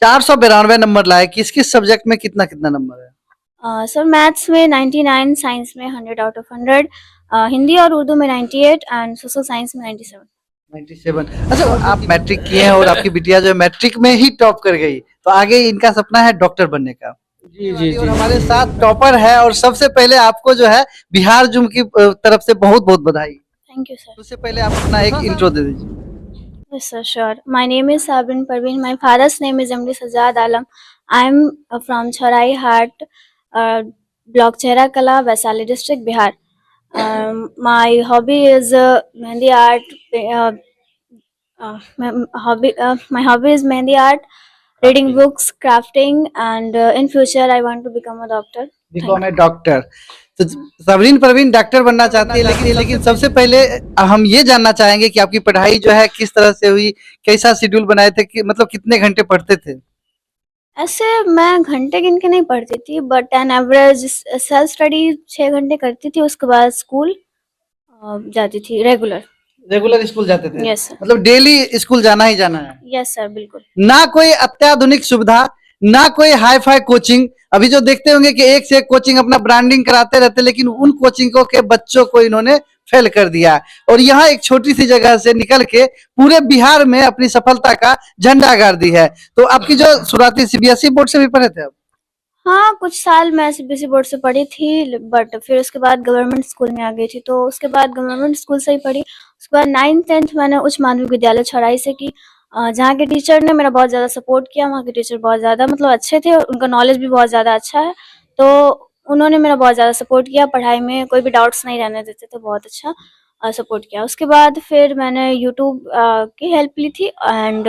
492 number लाए। किस किस सब्जेक्ट में कितना कितना नंबर है? सर मैथ्स में 99, साइंस में 100 आउट ऑफ 100, हिंदी और उर्दू में 98 एंड सोशल साइंस में 97। 97। अच्छा, आप मैट्रिक किए हैं और आपकी बिटिया जो है मैट्रिक में ही टॉप कर गई, तो आगे इनका सपना है डॉक्टर बनने का। जी जी और जी। हमारे साथ टॉपर है, और सबसे पहले आपको जो है बिहार जूम की तरफ से बहुत बहुत बधाई। Thank you sir. उससे पहले आप अपना एक इंट्रो दे दीजिए। Yes, sir, sure. My name is Sabrin Parveen. My father's name is MD Sajjad Alam. I'm from Chorai Hat, Block Chehra Kala, Vaisali district, Bihar. My hobby is Mehndi art. My hobby is Mehndi art, reading books, crafting, and in future I want to become a doctor. Become A doctor. तो सबरीन Parveen doctor बनना चाहती है, लेकिन सबसे पहले हम ये जानना चाहेंगे कि आपकी पढ़ाई जो है किस तरह से हुई, कैसा शेड्यूल बनाए थे, कि मतलब कितने घंटे पढ़ते थे? ऐसे मैं घंटे गिन के नहीं पढ़ती थी, but an average self study 6 घंटे करती थी। उसके बाद स्कूल जाती थी रेगुलर। रेगुलर स्कूल जाते थे? Yes sir. मतलब डेली स्कूल जाना ही जाना है? यस सर, बिल्कुल। ना कोई अत्याधुनिक सुविधा, ना कोई हाई फाई कोचिंग। अभी जो देखते होंगे कि एक से एक कोचिंग अपना ब्रांडिंग कराते रहते, लेकिन उन कोचिंगों के बच्चों को इन्होंने फेल कर दिया, और यहाँ एक छोटी सी जगह से निकल के पूरे बिहार में अपनी सफलता का झंडा गाड़ दी है। तो आपकी जो शुरुआती सीबीएसई बोर्ड से भी पढ़े थे आप? हाँ, कुछ साल मैं सीबीएसई बोर्ड से पढ़ी थी, बट फिर उसके बाद गवर्नमेंट स्कूल में आ गई थी, तो उसके बाद गवर्नमेंट स्कूल से ही पढ़ी। उसके बाद 9th-10th मैंने उच्च माध्यमिक विद्यालय छौराई से की, जहाँ के टीचर ने मेरा बहुत ज़्यादा सपोर्ट किया। वहाँ के टीचर बहुत ज़्यादा मतलब अच्छे थे, और उनका नॉलेज भी बहुत ज़्यादा अच्छा है, तो उन्होंने मेरा बहुत ज़्यादा सपोर्ट किया। पढ़ाई में कोई भी डाउट्स नहीं रहने देते थे, बहुत अच्छा सपोर्ट किया। उसके बाद फिर मैंने यूट्यूब की हेल्प ली थी, एंड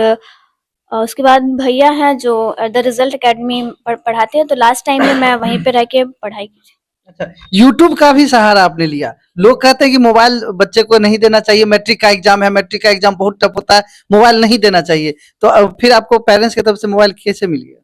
उसके बाद भैया हैं जो द रिजल्ट एकेडमी पढ़ाते हैं, तो लास्ट टाइम में मैं वहीं पे रह के पढ़ाई की थी। अच्छा, यूट्यूब का भी सहारा आपने लिया। लोग कहते हैं कि मोबाइल बच्चे को नहीं देना चाहिए, मैट्रिक का एग्जाम है, मैट्रिक का एग्जाम बहुत टफ होता है, मोबाइल नहीं देना चाहिए। तो अब फिर आपको पेरेंट्स की तरफ से मोबाइल कैसे मिल गया?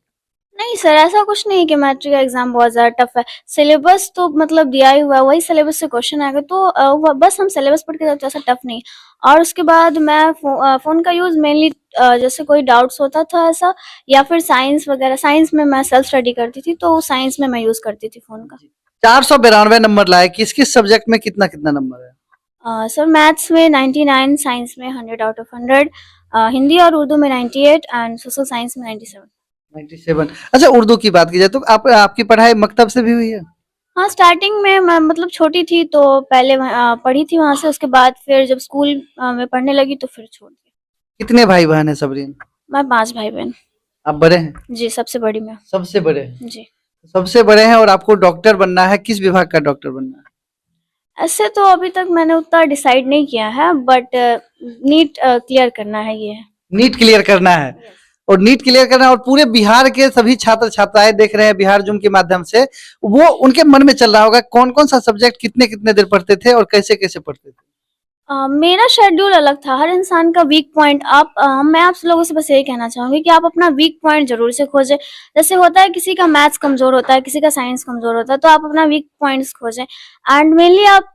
नहीं सर, ऐसा कुछ नहीं कि मैट्रिक का एग्जाम बहुत ज़्यादा टफ है। सिलेबस तो मतलब दिया ही हुआ है, वही सिलेबस से क्वेश्चन आएगा, तो बस हम सिलेबस पढ़ के जाते, ऐसा टफ नहीं। और उसके बाद मैं फ़ोन का यूज़ मेनली जैसे कोई डाउट्स होता था ऐसा, या फिर साइंस वगैरह, साइंस में मैं सेल्फ स्टडी करती थी, तो साइंस में मैं यूज़ करती थी फ़ोन का। 492 नंबर लाए। किस किस सब्जेक्ट में कितना कितना नंबर है? सर मैथ्स में 99, साइंस में 100 आउट ऑफ 100, हिंदी और उर्दू में 98 एंड सोशल साइंस में 97। 97। अच्छा, उर्दू की बात की जाए तो आपकी पढ़ाई मकतब से भी हुई है? हाँ, स्टार्टिंग में मैं मतलब छोटी थी तो पहले पढ़ी थी वहाँ से, उसके बाद फिर जब स्कूल में पढ़ने लगी तो फिर छोड़ दिया। कितने भाई बहन है सबरीन? मैं 5 भाई बहन। आप बड़े हैं? जी, सबसे बड़ी मैं। सबसे बड़े हैं? जी। सबसे बड़े हैं, और आपको डॉक्टर बनना है। किस विभाग का डॉक्टर बनना है? ऐसे तो अभी तक मैंने उतना डिसाइड नहीं किया है, बट नीट क्लियर करना है ये है। नीट क्लियर करना है, और नीट क्लियर करना है, और पूरे बिहार के सभी छात्र छात्राएं देख रहे हैं बिहार जूम के माध्यम से। वो उनके मन में चल रहा होगा कौन कौन सा सब्जेक्ट कितने कितने देर पढ़ते थे और कैसे कैसे पढ़ते थे। मेरा शेड्यूल अलग था। हर इंसान का वीक पॉइंट मैं आप लोगों से बस यही कहना चाहूँगी कि आप अपना वीक पॉइंट ज़रूर से खोजें। जैसे होता है किसी का मैथ्स कमज़ोर होता है, किसी का साइंस कमज़ोर होता है, तो आप अपना वीक पॉइंट्स खोजें, एंड मेनली आप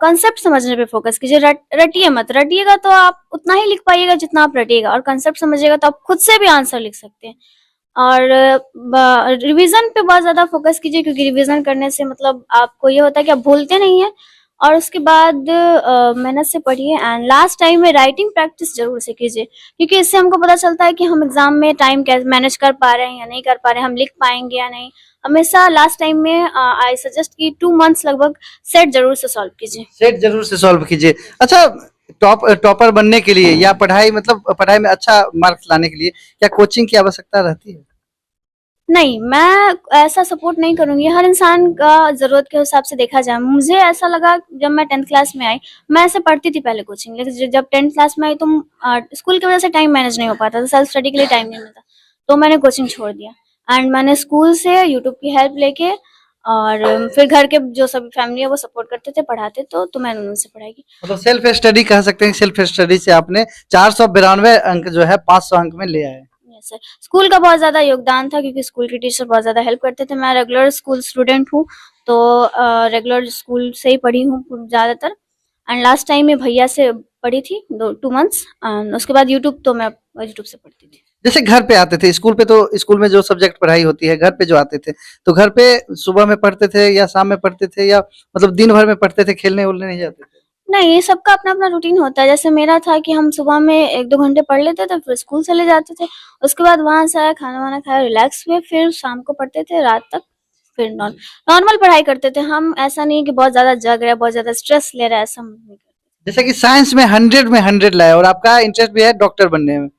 कंसेप्ट समझने पे फोकस कीजिए। रटिए मत। रटिएगा तो आप उतना ही लिख पाइएगा जितना आप रटिएगा, और कंसेप्ट समझिएगा तो आप खुद से भी आंसर लिख सकते हैं। और रिवीजन पे बहुत ज़्यादा फोकस कीजिए, क्योंकि रिवीजन करने से मतलब आपको ये होता है कि आप भूलते नहीं हैं। और उसके बाद मेहनत से पढ़िए, एंड लास्ट टाइम में राइटिंग प्रैक्टिस ज़रूर से कीजिए, क्योंकि इससे हमको पता चलता है कि हम एग्ज़ाम में टाइम कैसे मैनेज कर पा रहे हैं या नहीं कर पा रहे हैं, हम लिख पाएंगे या नहीं। हमेशा लास्ट टाइम में आई सजेस्ट कि 2 मंथ्स लगभग सेट ज़रूर से सॉल्व कीजिए। सेट जरूर से सॉल्व कीजिए। अच्छा, टॉपर बनने के लिए या पढ़ाई मतलब पढ़ाई में अच्छा मार्क्स लाने के लिए क्या कोचिंग की आवश्यकता रहती है? नहीं, मैं ऐसा सपोर्ट नहीं करूँगी। हर इंसान का ज़रूरत के हिसाब से देखा जाए। मुझे ऐसा लगा जब मैं 10th क्लास में आई, मैं ऐसे पढ़ती थी पहले कोचिंग, लेकिन जब 10th क्लास में आई तो स्कूल की वजह से टाइम मैनेज नहीं हो पाता था, सेल्फ स्टडी के लिए टाइम नहीं मिलता, तो मैंने कोचिंग छोड़ दिया, एंड मैंने स्कूल से यूट्यूब की हेल्प लेके, और फिर घर के जो सभी फैमिली है वो सपोर्ट करते थे, पढ़ाते तो मैंने उनसे पढ़ाई की। मतलब सेल्फ स्टडी कह सकते हैं, सेल्फ स्टडी से आपने 492 अंक जो है 500 अंक में ले आए। Yes sir. स्कूल का बहुत ज़्यादा योगदान था, क्योंकि स्कूल के टीचर बहुत ज़्यादा हेल्प करते थे। मैं रेगुलर स्कूल स्टूडेंट हूँ, तो रेगुलर स्कूल से ही पढ़ी हूँ ज़्यादातर, एंड लास्ट टाइम में भैया से पढ़ी थी 2 मंथ्स, एंड उसके बाद यूट्यूब तो मैं यूट्यूब से पढ़ती थी। जैसे घर पे आते थे स्कूल पे, तो स्कूल में जो सब्जेक्ट पढ़ाई होती है, घर पे जो आते थे, तो घर पे सुबह में पढ़ते थे या शाम में पढ़ते थे, या मतलब दिन भर में पढ़ते थे, खेलने उलने नहीं जाते थे? नहीं, ये सबका अपना-अपना रूटीन होता है। जैसे मेरा था कि हम सुबह में 1-2 घंटे पढ़ लेते थे, फिर स्कूल चले जाते थे। उसके बाद वहाँ से आए, खाना-वाना खाया, रिलैक्स हुए, फिर शाम को पढ़ते थे रात तक, फिर नॉर्मल पढ़ाई करते थे हम। ऐसा नहीं कि बहुत ज़्यादा जग रहे हैं, बहुत ज़्यादा स्ट्रेस ले रहे हैं, ऐसा हम नहीं करते। जैसे कि साइंस में 100 में 100 लाए, और आपका इंटरेस्ट भी है डॉक्टर बनने में।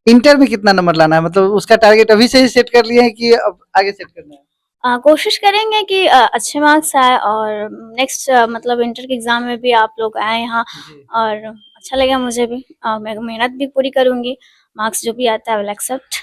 इंटर में कितना नंबर लाना है, मतलब उसका टारगेट अभी से ही सेट कर लिए हैं कि अब आगे सेट करना है? कोशिश करेंगे कि अच्छे मार्क्स आए और नेक्स्ट मतलब इंटर के एग्ज़ाम में भी आप लोग आएँ यहाँ, जी। और अच्छा लगेगा मुझे भी। मैं मेहनत भी पूरी करूँगी, मार्क्स जो भी आता है आई विल एक्सेप्ट।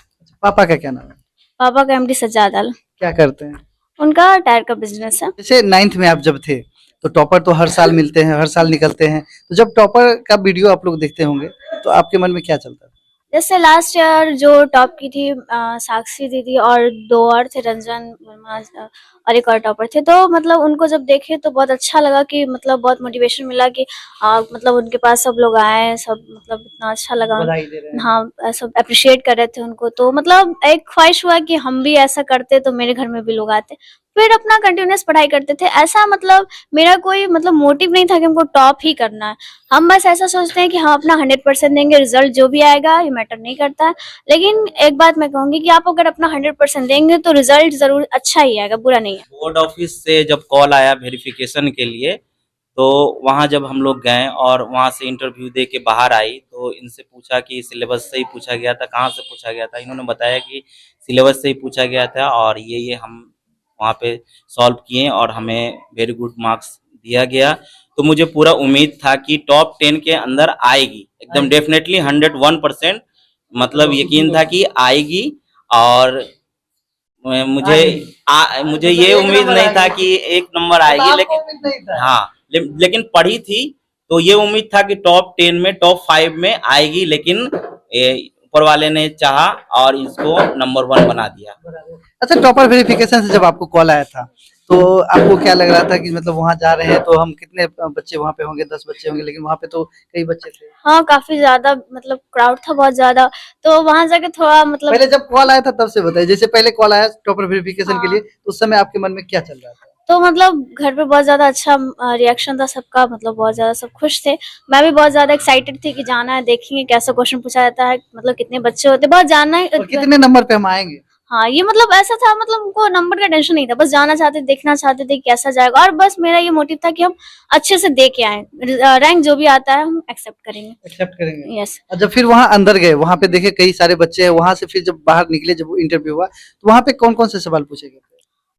पापा का क्या नाम है? पापा का एमडी सज्जाद आलम, क्या करते हैं? उनका टायर का बिज़नेस है। जैसे 9th में आप जब थे, तो टॉपर तो हर साल मिलते हैं, हर साल निकलते हैं। तो जब टॉपर का वीडियो आप लोग देखते होंगे, तो आपके मन में क्या चलता था? जैसे लास्ट ईयर जो टॉप की थी साक्षी दीदी, और 2 और थे, रंजन वर्मा और एक और टॉपर थे। तो मतलब उनको जब देखे तो बहुत अच्छा लगा कि मतलब बहुत मोटिवेशन मिला कि मतलब उनके पास सब लोग आए, सब मतलब इतना अच्छा लगा। बधाई दे रहे हैं। हाँ, सब अप्रिशिएट कर रहे थे उनको, तो मतलब एक ख्वाहिश हुआ कि हम भी ऐसा करते तो मेरे घर में भी लोग आते। फिर अपना कंटिन्यूअस पढ़ाई करते थे। ऐसा मतलब मेरा कोई मतलब मोटिव नहीं था कि हमको टॉप ही करना है। हम बस ऐसा सोचते हैं कि हम अपना 100% देंगे, रिजल्ट जो भी आएगा ये मैटर नहीं करता है। लेकिन एक बात मैं कहूंगी कि आप अगर अपना 100% देंगे तो रिजल्ट जरूर अच्छा ही आएगा, बुरा नहीं है। बोर्ड ऑफिस से जब कॉल आया वेरिफिकेशन के लिए, तो वहाँ जब हम लोग गए और वहाँ से इंटरव्यू दे के बाहर आई, तो इनसे पूछा कि सिलेबस से ही पूछा गया था, कहाँ से पूछा गया था। इन्होंने बताया कि सिलेबस से ही पूछा गया था और ये हम वहाँ पे सॉल्व किए और हमें वेरी गुड मार्क्स दिया गया। तो मुझे पूरा उम्मीद था कि टॉप 10 के अंदर आएगी, एकदम डेफिनेटली 101%, मतलब यकीन था कि आएगी। और मुझे ये उम्मीद नहीं था कि 1 नंबर आएगी, लेकिन हाँ, लेकिन पढ़ी थी तो ये उम्मीद था कि टॉप 10 में, टॉप 5 में आएगी, लेकिन ऊपर वाले ने चाहा और इसको नंबर 1 बना दिया। अच्छा, टॉपर वेरिफिकेशन से जब आपको कॉल आया था, तो आपको क्या लग रहा था कि मतलब वहाँ जा रहे हैं तो हम कितने बच्चे वहाँ पे होंगे? 10 बच्चे होंगे, लेकिन वहाँ पे तो कई बच्चे थे। हाँ, काफी ज्यादा मतलब क्राउड था, बहुत ज्यादा। तो वहां जाके थोड़ा मतलब पहले जब कॉल आया था तब से बताइए, जैसे पहले कॉल आया टॉपर वेरिफिकेशन के लिए, तो उस समय आपके मन में क्या चल रहा था? तो मतलब घर पे बहुत ज्यादा अच्छा रिएक्शन था सबका, मतलब बहुत ज्यादा सब खुश थे। मैं भी बहुत ज्यादा एक्साइटेड थी कि जाना है, देखेंगे कैसा क्वेश्चन पूछा जाता है, मतलब कितने बच्चे होते, बहुत जानना है। और कितने नंबर पे हम आएंगे? हाँ, ये मतलब ऐसा था, मतलब उनको नंबर का टेंशन नहीं था, बस जाना चाहते, देखना चाहते थे कि कैसा जाएगा, और बस मेरा ये मोटिव था कि हम अच्छे से दे के आए, रैंक जो भी आता है हम एक्सेप्ट करेंगे। एक्सेप्ट करेंगे। यस। और जब फिर वहाँ अंदर गए, वहाँ पे देखे कई सारे बच्चे हैं, वहाँ से फिर जब बाहर निकले, जब इंटरव्यू हुआ, तो वहाँ पे कौन कौन से सवाल पूछे गए थे?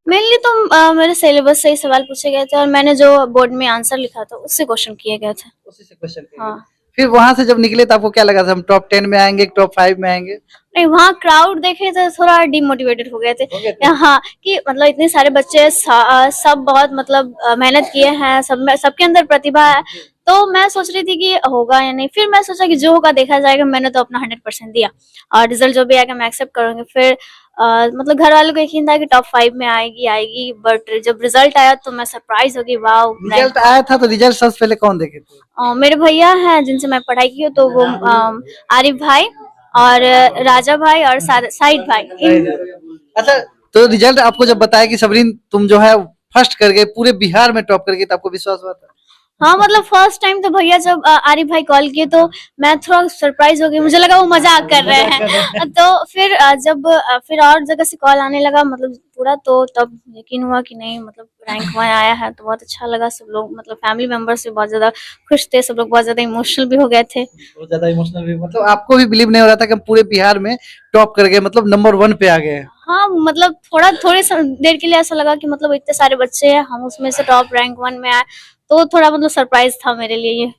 मेनली तो मेरे सिलेबस से ही सवाल पूछे गए थे, और मैंने जो बोर्ड में आंसर लिखा था उससे क्वेश्चन किए गए थे। उसी से क्वेश्चन किए हाँ। गए। फिर वहाँ से जब निकले तो आपको क्या लगा था, हम टॉप 10 में आएंगे, टॉप 5 में आएंगे? नहीं, वहाँ क्राउड देखे तो थोड़ा डिमोटिवेटेड हो गए थे। हो गए थे? हाँ, कि मतलब इतने सारे बच्चे सब बहुत मतलब मेहनत किए हैं, सब में सबके अंदर प्रतिभा है। तो मैं सोच रही थी कि होगा या नहीं, फिर मैं सोचा कि जो होगा देखा जाएगा। मैंने तो अपना 100% दिया, और रिजल्ट जो भी आएगा मैं एक्सेप्ट करूंगी। फिर मतलब घर वालों को यकीन था कि टॉप 5 में आएगी, बट जब रिजल्ट आया तो मैं सरप्राइज हो गई। वाओ! रिजल्ट आया था, तो रिजल्ट सबसे पहले कौन देखे थे? मेरे भैया हैं जिनसे मैं पढ़ाई की हूँ, तो वो आरिफ भाई और राजा भाई और साइद भाई। अच्छा, तो रिजल्ट आपको जब बताया कि सबरीन तुम जो है फर्स्ट कर गए, पूरे बिहार में टॉप कर गई, तो आपको विश्वास हुआ था? हाँ, मतलब फर्स्ट टाइम तो भैया जब आरिफ भाई कॉल किए तो मैं थोड़ा सरप्राइज हो गई, मुझे लगा वो मजाक कर रहे हैं। तो फिर जब फिर और जगह से कॉल आने लगा, मतलब पूरा, तो तब यकीन हुआ कि नहीं, मतलब रैंक 1 आया है, तो बहुत अच्छा लगा। सब लोग मतलब फैमिली मेंबर्स भी बहुत ज्यादा खुश थे, सब लोग बहुत ज्यादा इमोशनल भी हो गए थे। बहुत ज्यादा इमोशनल भी, मतलब आपको भी बिलीव नहीं हो रहा था कि हम पूरे बिहार में टॉप कर गए, मतलब नंबर 1 पे आ गए? हाँ, मतलब थोड़ी देर के लिए ऐसा लगा कि मतलब इतने सारे बच्चे हैं, हम उसमें से टॉप रैंक 1 में आए, तो थोड़ा मतलब सरप्राइज था मेरे लिए ये।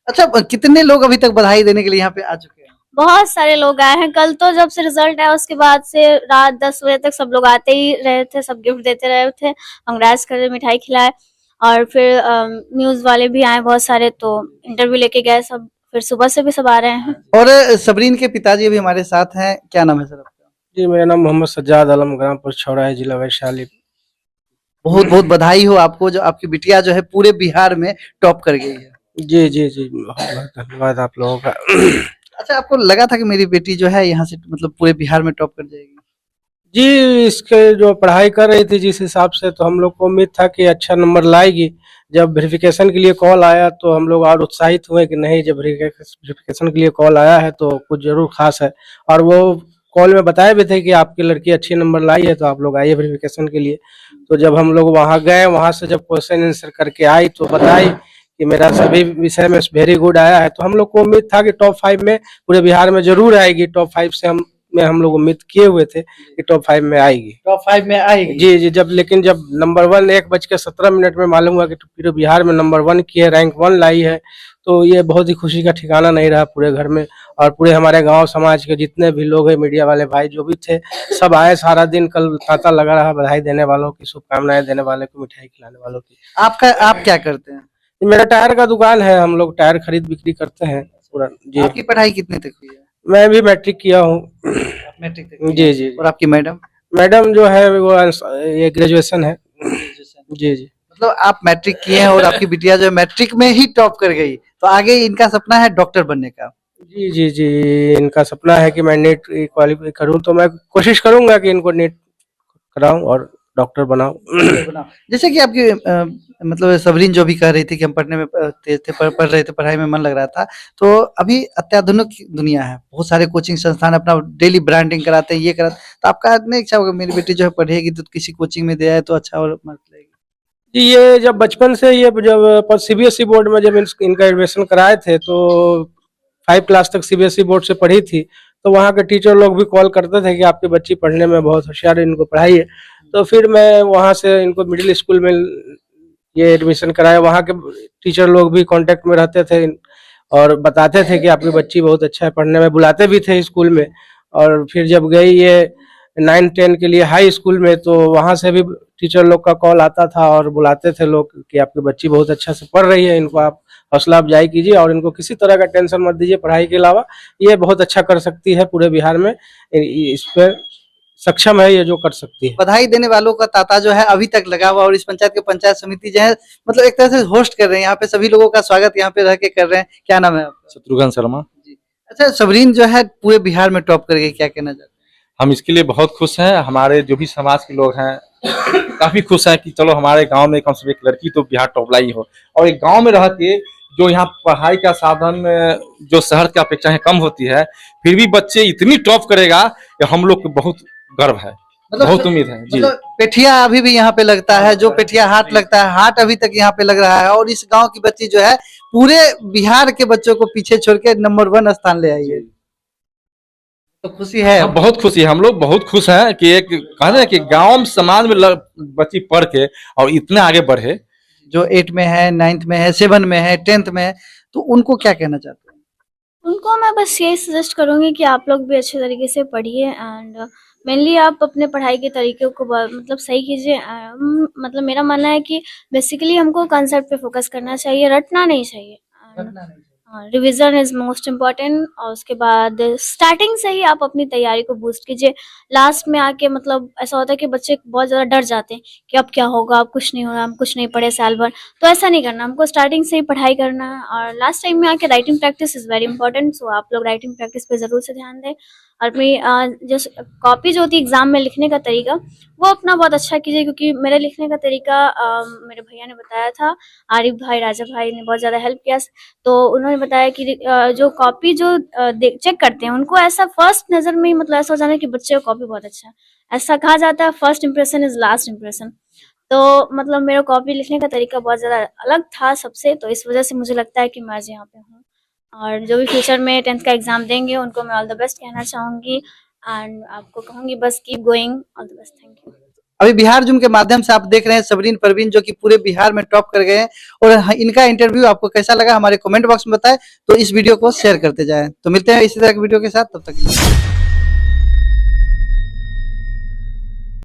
अच्छा, कितने लोग अभी तक बधाई देने के लिए यहाँ पे आ चुके हैं? बहुत सारे लोग आए हैं। कल तो जब से रिजल्ट आया उसके बाद से रात 10 बजे तक सब लोग आते ही रहे थे, सब गिफ्ट देते रहे थे, कांग्रेस करे, मिठाई खिलाए, और फिर न्यूज वाले भी आए बहुत सारे, तो इंटरव्यू लेके गए सब, फिर सुबह से भी सब आ रहे हैं। और सबरीन के पिताजी अभी हमारे साथ हैं, क्या नाम है सर आपका? जी, मेरा नाम मोहम्मद सज्जाद आलम, ग्राम पुरछौड़ा है, जिला वैशाली। बहुत बहुत बधाई हो आपको, जो आपकी बिटिया जो है पूरे बिहार में टॉप कर गई है। जी जी जी, बहुत बहुत धन्यवाद आप लोगों का। अच्छा, आपको लगा था कि मेरी बेटी जो है यहाँ से मतलब पूरे बिहार में टॉप कर जाएगी? जी, इसके जो पढ़ाई कर रही थी जिस हिसाब से, तो हम लोग को उम्मीद था कि अच्छा नंबर लाएगी। जब वेरिफिकेशन के लिए कॉल आया तो हम लोग और उत्साहित हुए कि नहीं, जब वेरिफिकेशन के लिए कॉल आया है तो कुछ जरूर खास है। और वो कॉल में बताए भी थे कि आपकी लड़की अच्छे नंबर लाई है, तो आप लोग आइए वेरिफिकेशन के लिए। तो जब हम लोग वहाँ गए, वहाँ से जब क्वेश्चन आंसर करके आई तो बताई कि मेरा सभी विषय में वेरी गुड आया है। तो हम लोग को उम्मीद था कि टॉप 5 में पूरे बिहार में जरूर आएगी। टॉप 5 से हम लोग उम्मीद किए हुए थे कि टॉप 5 में आएगी। टॉप 5 में आएगी? जी जी। लेकिन जब नंबर 1 1:17 में मालूम हुआ कि पूरे बिहार में नंबर 1 की है, रैंक 1 लाई है, तो ये बहुत ही खुशी का ठिकाना नहीं रहा पूरे घर में। और पूरे हमारे गांव समाज के जितने भी लोग हैं, मीडिया वाले भाई जो भी थे, सब आए। सारा दिन कल तांता लगा रहा, बधाई देने वालों की, शुभकामनाएं देने वाले को, मिठाई खिलाने वालों की। आप क्या करते हैं? मेरा टायर का दुकान है, हम लोग टायर खरीद बिक्री करते हैं पूरा। जी। आपकी पढ़ाई कितने तक हुई है? मैं भी मैट्रिक किया हूँ। मैट्रिक तक की है? जी जी। और आपकी मैडम? मैडम जो है वो ये ग्रेजुएशन है। जी जी। मतलब आप मैट्रिक किए हैं और आपकी बिटिया जो है मैट्रिक में ही टॉप कर गई, तो आगे इनका सपना है डॉक्टर बनने का? जी जी जी। इनका सपना है कि मैं नीट क्वालिफाई करूं, तो मैं कोशिश करूंगा कि इनको नीट कराऊं और डॉक्टर बनाऊं। जैसे कि आपकी मतलब सबरीन जो भी कह रही थी कि हम पढ़ने में तेज थे, पढ़ रहे थे, पढ़ाई में मन लग रहा था, तो अभी अत्याधुनिक दुनिया है, बहुत सारे कोचिंग संस्थान अपना डेली ब्रांडिंग कराते हैं, ये कराते, तो आपका नहीं इच्छा होगा मेरी बेटी जो है पढ़ेगी तो किसी कोचिंग में दे आए तो अच्छा और मार्क्स लेगी? जी, ये जब बचपन से, ये जब सीबीएसई बोर्ड में जब इनका एडमिशन कराए थे, तो 5 क्लास तक सीबीएसई बोर्ड से पढ़ी थी। तो वहाँ के टीचर लोग भी कॉल करते थे कि आपकी बच्ची पढ़ने में बहुत होशियार है, इनको पढ़ाइए। तो फिर मैं वहाँ से इनको मिडिल स्कूल में ये एडमिशन कराया। वहाँ के टीचर लोग भी कांटेक्ट में रहते थे और बताते थे कि आपकी बच्ची बहुत अच्छा है पढ़ने में, बुलाते भी थे स्कूल में। और फिर जब गई ये 9-10 के लिए हाई स्कूल में, तो वहाँ से भी टीचर लोग का कॉल आता था और बुलाते थे लोग कि आपकी बच्ची बहुत अच्छा से पढ़ रही है, इनको आप हौसला अफजाई कीजिए और इनको किसी तरह का टेंशन मत दीजिए पढ़ाई के अलावा, ये बहुत अच्छा कर सकती है पूरे बिहार में, इस पर सक्षम है, ये जो कर सकती है। बधाई देने वालों का तांता जो है अभी तक लगा हुआ, और इस पंचायत के पंचायत समिति जो है मतलब एक तरह से होस्ट कर रहे हैं, यहाँ पे सभी लोगों का स्वागत यहाँ पे रह के कर रहे हैं। क्या नाम है आपका? शत्रुघ्न शर्मा। जी। अच्छा, सबरीन जो है पूरे बिहार में टॉप कर गई, क्या कहना चाहते हैं? हम इसके लिए बहुत खुश हैं। हमारे जो भी समाज के लोग हैं काफी खुश हैं कि चलो हमारे गांव में कम से कम एक लड़की तो बिहार टॉप लाई हो। और एक गांव में रह के जो यहाँ पढ़ाई का साधन जो शहर की अपेक्षा है कम होती है, फिर भी बच्चे इतनी टॉप करेगा कि हम लोग को बहुत गर्व है, बहुत उम्मीद है। जी। मतलब पेठिया अभी भी यहाँ पे लगता है, जो पेठिया हाट लगता है, हाट अभी तक यहाँ पे लग रहा है, और इस गांव की बच्ची जो है पूरे बिहार के बच्चों को पीछे छोड़ के नंबर 1 स्थान ले आई है, तो खुशी है? हाँ, बहुत खुशी है। हम लोग बहुत खुश हैं कि एक कहते हैं कि गांव समाज में बच्ची पढ़ के और इतने आगे बढ़े। जो 8 में है, 9th में है, 7 में है, 10th में है, तो उनको क्या कहना चाहते हैं? उनको मैं बस यही सजेस्ट करूँगी कि आप लोग भी अच्छे तरीके से पढ़िए, एंड मेनली आप अपने पढ़ाई के तरीके को मतलब सही कीजिए। मतलब मेरा मानना है कि बेसिकली हमको कंसेप्ट पे फोकस करना चाहिए, रटना नहीं चाहिए। रिवीजन इज मोस्ट इम्पॉर्टेंट, और उसके बाद स्टार्टिंग से ही आप अपनी तैयारी को बूस्ट कीजिए। लास्ट में आके मतलब ऐसा होता है कि बच्चे बहुत ज़्यादा डर जाते हैं कि अब क्या होगा, अब कुछ नहीं हो रहा, हम कुछ नहीं पढ़े साल भर, तो ऐसा नहीं करना, हमको स्टार्टिंग से ही पढ़ाई करना है। और लास्ट टाइम में आके writing practice is very important, so आप लोग राइटिंग प्रैक्टिस पे ज़रूर से ध्यान दें। और अपनी जो कॉपी जो होती है एग्ज़ाम में लिखने का तरीका, वो अपना बहुत अच्छा कीजिए, क्योंकि मेरे लिखने का तरीका मेरे भैया ने बताया था, आरिफ भाई, राजा भाई ने बहुत ज़्यादा हेल्प किया। तो उन्होंने बताया कि जो कॉपी जो चेक करते हैं उनको ऐसा फर्स्ट नज़र में ही मतलब ऐसा हो जाना कि बच्चे का कॉपी बहुत अच्छा है, ऐसा कहा जाता है, first impression is last impression. तो मतलब मेरा कॉपी लिखने का तरीका बहुत ज़्यादा अलग था सबसे, तो इस वजह से मुझे लगता है कि मैं आज यहाँ पे हूँ। और जो भी फ्यूचर में 10th का एग्ज़ाम देंगे उनको मैं ऑल द बेस्ट कहना चाहूँगी, एंड आपको कहूँगी बस keep going, all the best, thank you. अभी बिहार जूम के माध्यम से आप देख रहे हैं सबरीन परवीन जो कि पूरे बिहार में टॉप कर गए हैं, और इनका इंटरव्यू आपको कैसा लगा हमारे कमेंट बॉक्स में बताएं, तो इस वीडियो को शेयर करते जाएं। तो मिलते हैं इसी तरह की वीडियो के साथ, तब तक के लिए।